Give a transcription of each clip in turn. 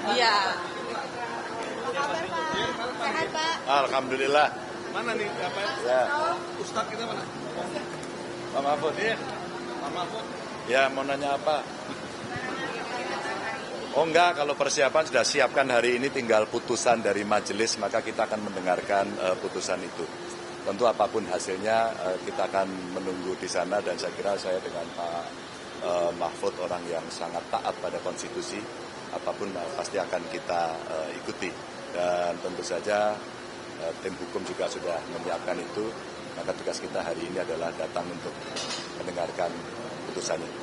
Iya. Sehat, Pak. Alhamdulillah. Mana nih apa? Ya. Ustadz kita mana? Pak Mahfud. Iya. Pak Mahfud. Ya, mau nanya apa? Oh enggak, kalau persiapan sudah siapkan hari ini, tinggal putusan dari majelis, maka kita akan mendengarkan putusan itu. Tentu apapun hasilnya kita akan menunggu di sana, dan saya kira saya dengan Pak Mahfud orang yang sangat taat pada konstitusi, apapun pasti akan kita ikuti. Dan tentu saja tim hukum juga sudah menyiapkan itu, maka tugas kita hari ini adalah datang untuk mendengarkan putusan itu.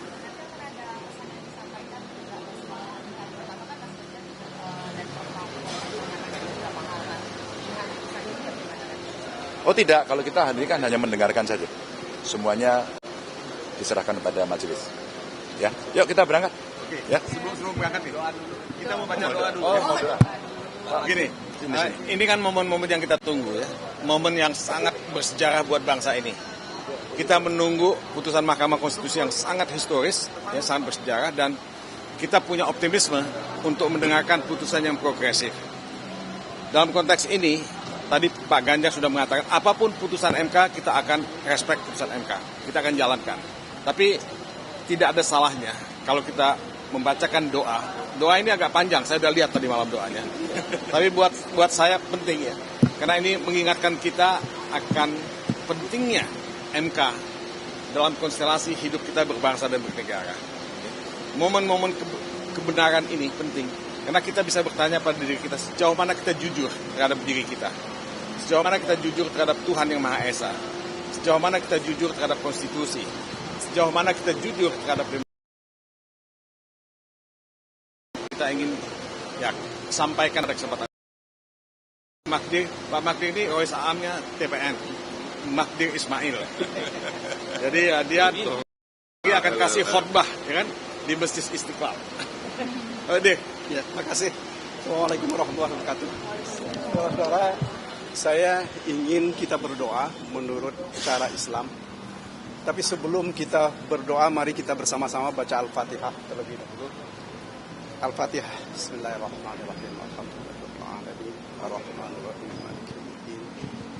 Oh tidak, kalau kita hari ini kan hanya mendengarkan saja. Semuanya diserahkan kepada majelis. Ya, yuk kita berangkat. Oke. Ya. Sebelum berangkat nih, kita mau baca doa dulu. Oh, mau doa. Gini, ini kan momen-momen yang kita tunggu ya, momen yang sangat bersejarah buat bangsa ini. Kita menunggu putusan Mahkamah Konstitusi yang sangat historis, ya, sangat bersejarah, dan kita punya optimisme untuk mendengarkan putusan yang progresif. Dalam konteks ini, tadi Pak Ganjar sudah mengatakan, apapun putusan MK, kita akan respect putusan MK. Kita akan jalankan. Tapi tidak ada salahnya kalau kita membacakan doa. Doa ini agak panjang, saya sudah lihat tadi malam doanya. Tapi buat saya penting ya. Karena ini mengingatkan kita akan pentingnya MK dalam konstelasi hidup kita berbangsa dan bernegara. Momen-momen kebenaran ini penting. Karena kita bisa bertanya pada diri kita, sejauh mana kita jujur terhadap diri kita. Sejauh mana kita jujur terhadap Tuhan yang Maha Esa. Sejauh mana kita jujur terhadap konstitusi. Sejauh mana kita jujur terhadap kita ingin ya sampaikan pada kesempatan. Pak Magdir ini Rois Aamnya TPN, Magdir Ismail. Jadi dia akan kasih khotbah ya kan di Masjid Istiqlal. Oke, ya, makasih. Assalamualaikum warahmatullahi wabarakatuh. Saudara, saya ingin kita berdoa menurut cara Islam. Tapi sebelum kita berdoa, mari kita bersama-sama baca Al-Fatihah terlebih dahulu. Al-Fatihah. Bismillahirrahmanirrahim. Alhamdulillahirrahmanirrahim. Ar-Rahmanirrahim. Maliki yaumiddin.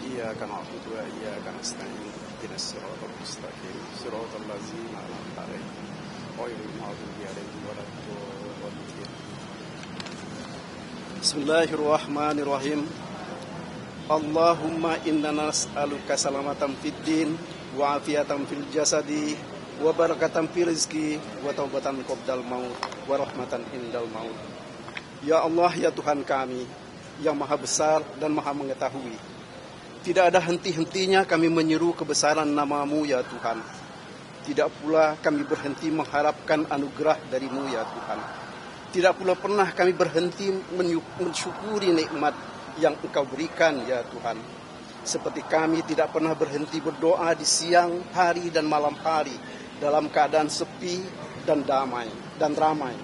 Iyyaka na'budu wa iyyaka nasta'in. Ihdinas siratal mustaqim. Siratal ladzina an'amta 'alaihim ghairil maghdubi 'alaihim waladdallin. Bismillahirrahmanirrahim. Allahumma inna nas'aluka salamatan fid din wa afiatan fil jasadi wa barakatan fil rizki wa taubatan qabdal maut wa rahmatan indal maut. Ya Allah, ya Tuhan kami yang maha besar dan maha mengetahui, tidak ada henti-hentinya kami menyeru kebesaran nama-Mu ya Tuhan. Tidak pula kami berhenti mengharapkan anugerah dari-Mu ya Tuhan. Tidak pula pernah kami berhenti mensyukuri nikmat yang Engkau berikan ya Tuhan. Seperti kami tidak pernah berhenti berdoa di siang hari dan malam hari dalam keadaan sepi dan damai dan ramai,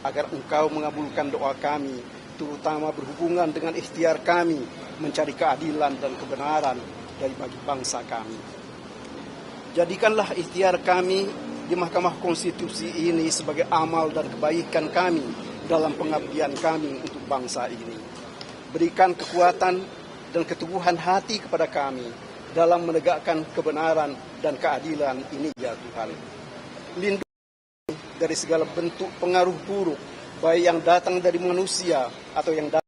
agar Engkau mengabulkan doa kami, terutama berhubungan dengan ikhtiar kami mencari keadilan dan kebenaran bagi bangsa kami. Jadikanlah ikhtiar kami di Mahkamah Konstitusi ini sebagai amal dan kebaikan kami dalam pengabdian kami untuk bangsa ini. Berikan kekuatan dan keteguhan hati kepada kami dalam menegakkan kebenaran dan keadilan ini ya Tuhan. Lindungi dari segala bentuk pengaruh buruk, baik yang datang dari manusia atau yang datang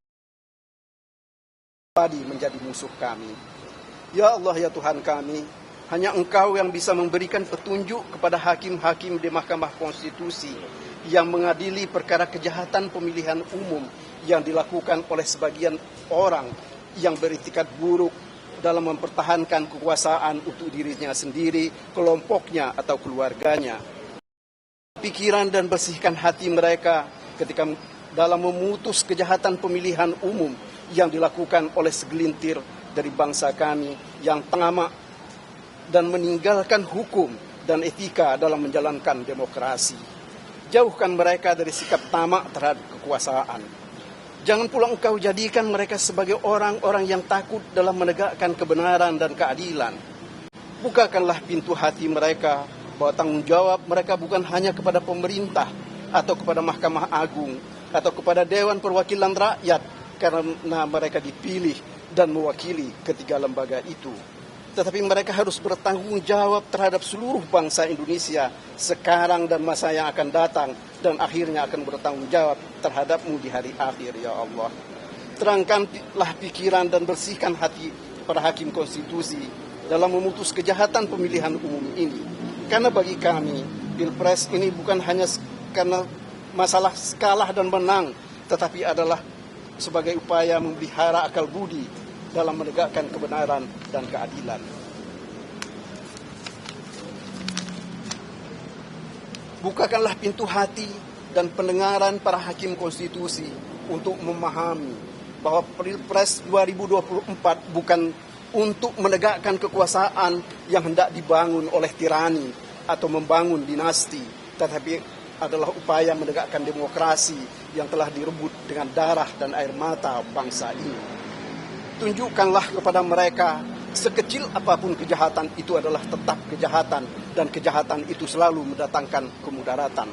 menjadi musuh kami. Ya Allah, ya Tuhan kami, hanya Engkau yang bisa memberikan petunjuk kepada hakim-hakim di Mahkamah Konstitusi yang mengadili perkara kejahatan pemilihan umum yang dilakukan oleh sebagian orang yang beritikat buruk dalam mempertahankan kekuasaan untuk dirinya sendiri, kelompoknya atau keluarganya. Pikiran dan bersihkan hati mereka ketika dalam memutus kejahatan pemilihan umum yang dilakukan oleh segelintir dari bangsa kami yang tamak dan meninggalkan hukum dan etika dalam menjalankan demokrasi. Jauhkan mereka dari sikap tamak terhadap kekuasaan. Jangan pula Engkau jadikan mereka sebagai orang-orang yang takut dalam menegakkan kebenaran dan keadilan. Bukakanlah pintu hati mereka bahwa tanggung jawab mereka bukan hanya kepada pemerintah atau kepada Mahkamah Agung atau kepada Dewan Perwakilan Rakyat karena mereka dipilih dan mewakili ketiga lembaga itu. Tetapi mereka harus bertanggung jawab terhadap seluruh bangsa Indonesia sekarang dan masa yang akan datang, dan akhirnya akan bertanggung jawab terhadapmu di hari akhir, ya Allah. Terangkanlah pikiran dan bersihkan hati para hakim konstitusi dalam memutus kejahatan pemilihan umum ini. Karena bagi kami, Pilpres ini bukan hanya karena masalah kalah dan menang, tetapi adalah sebagai upaya memelihara akal budi dalam menegakkan kebenaran dan keadilan. Bukakanlah pintu hati dan pendengaran para hakim konstitusi untuk memahami bahwa Pilpres 2024 bukan untuk menegakkan kekuasaan yang hendak dibangun oleh tirani atau membangun dinasti, tetapi adalah upaya menegakkan demokrasi yang telah direbut dengan darah dan air mata bangsa ini. Tunjukkanlah kepada mereka, sekecil apapun kejahatan itu adalah tetap kejahatan, dan kejahatan itu selalu mendatangkan kemudaratan.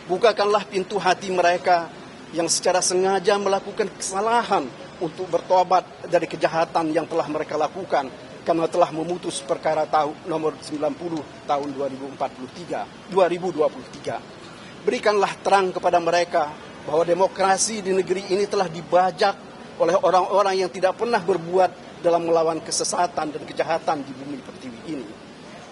Bukakanlah pintu hati mereka yang secara sengaja melakukan kesalahan untuk bertobat dari kejahatan yang telah mereka lakukan karena telah memutus perkara nomor 90 tahun 2023. Berikanlah terang kepada mereka bahwa demokrasi di negeri ini telah dibajak oleh orang-orang yang tidak pernah berbuat dalam melawan kesesatan dan kejahatan di bumi pertiwi ini.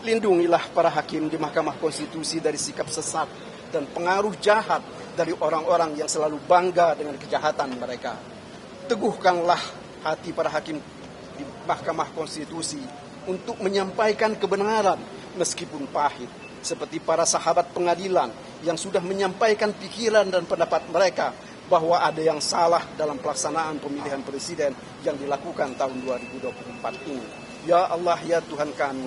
Lindungilah para hakim di Mahkamah Konstitusi dari sikap sesat dan pengaruh jahat dari orang-orang yang selalu bangga dengan kejahatan mereka. Teguhkanlah hati para hakim di Mahkamah Konstitusi untuk menyampaikan kebenaran meskipun pahit, seperti para sahabat pengadilan yang sudah menyampaikan pikiran dan pendapat mereka bahwa ada yang salah dalam pelaksanaan pemilihan presiden yang dilakukan tahun 2024 ini. Ya Allah, ya Tuhan kami,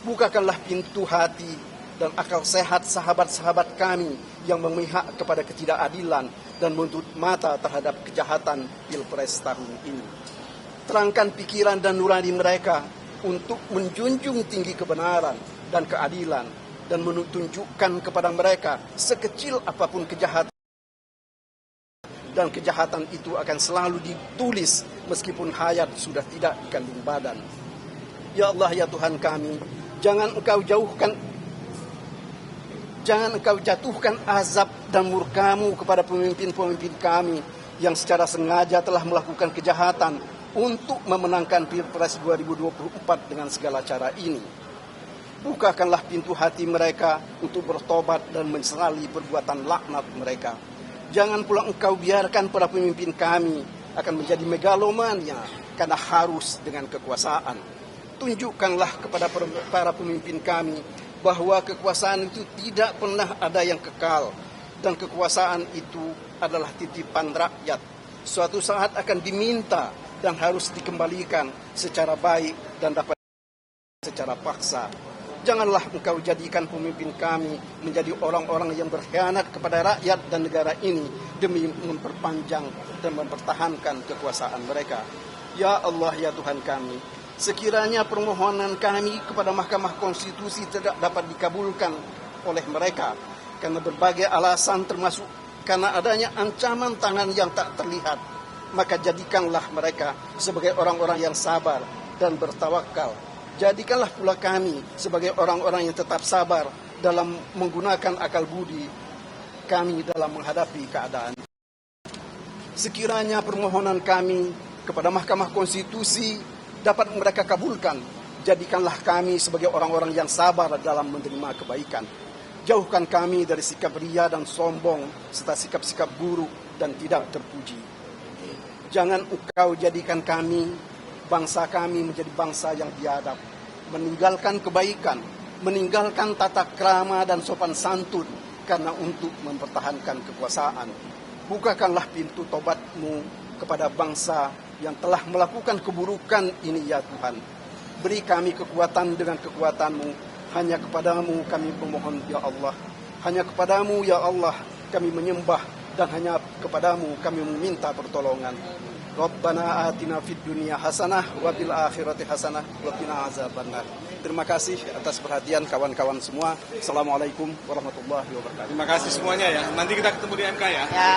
bukakanlah pintu hati dan akal sehat sahabat-sahabat kami yang memihak kepada ketidakadilan dan menutup mata terhadap kejahatan Pilpres tahun ini. Terangkan pikiran dan nurani mereka untuk menjunjung tinggi kebenaran dan keadilan, dan menunjukkan kepada mereka sekecil apapun kejahatan, dan kejahatan itu akan selalu ditulis meskipun hayat sudah tidak di kandung badan. Ya Allah, ya Tuhan kami, jangan engkau jatuhkan azab dan murkamu kepada pemimpin-pemimpin kami yang secara sengaja telah melakukan kejahatan untuk memenangkan Pilpres 2024 dengan segala cara ini. Bukakanlah pintu hati mereka untuk bertobat dan menyesali perbuatan laknat mereka. Jangan pula engkau biarkan para pemimpin kami akan menjadi megalomania karena harus dengan kekuasaan. Tunjukkanlah kepada para pemimpin kami bahwa kekuasaan itu tidak pernah ada yang kekal, dan kekuasaan itu adalah titipan rakyat. Suatu saat akan diminta dan harus dikembalikan secara baik dan dapat secara paksa. Janganlah engkau jadikan pemimpin kami menjadi orang-orang yang berkhianat kepada rakyat dan negara ini demi memperpanjang dan mempertahankan kekuasaan mereka. Ya Allah, ya Tuhan kami, sekiranya permohonan kami kepada Mahkamah Konstitusi tidak dapat dikabulkan oleh mereka karena berbagai alasan, termasuk karena adanya ancaman tangan yang tak terlihat, maka jadikanlah mereka sebagai orang-orang yang sabar dan bertawakal. Jadikanlah pula kami sebagai orang-orang yang tetap sabar dalam menggunakan akal budi kami dalam menghadapi keadaan. Sekiranya permohonan kami kepada Mahkamah Konstitusi dapat mereka kabulkan, jadikanlah kami sebagai orang-orang yang sabar dalam menerima kebaikan. Jauhkan kami dari sikap ria dan sombong, serta sikap-sikap buruk dan tidak terpuji. Jangan engkau jadikan kami, bangsa kami, menjadi bangsa yang biadab, meninggalkan kebaikan, meninggalkan tata krama dan sopan santun karena untuk mempertahankan kekuasaan. Bukakanlah pintu tobatmu kepada bangsa yang telah melakukan keburukan ini, ya Tuhan. Beri kami kekuatan dengan kekuatanmu. Hanya kepadamu kami memohon, ya Allah. Hanya kepadamu, ya Allah, kami menyembah, dan hanya kepadamu kami meminta pertolongan. Rabbana atina fid dunya hasanah wa fil akhirati hasanah wa qina azabannar. Terima kasih atas perhatian kawan-kawan semua. Assalamualaikum warahmatullahi wabarakatuh. Terima kasih semuanya ya. Nanti kita ketemu di MK ya. Ya.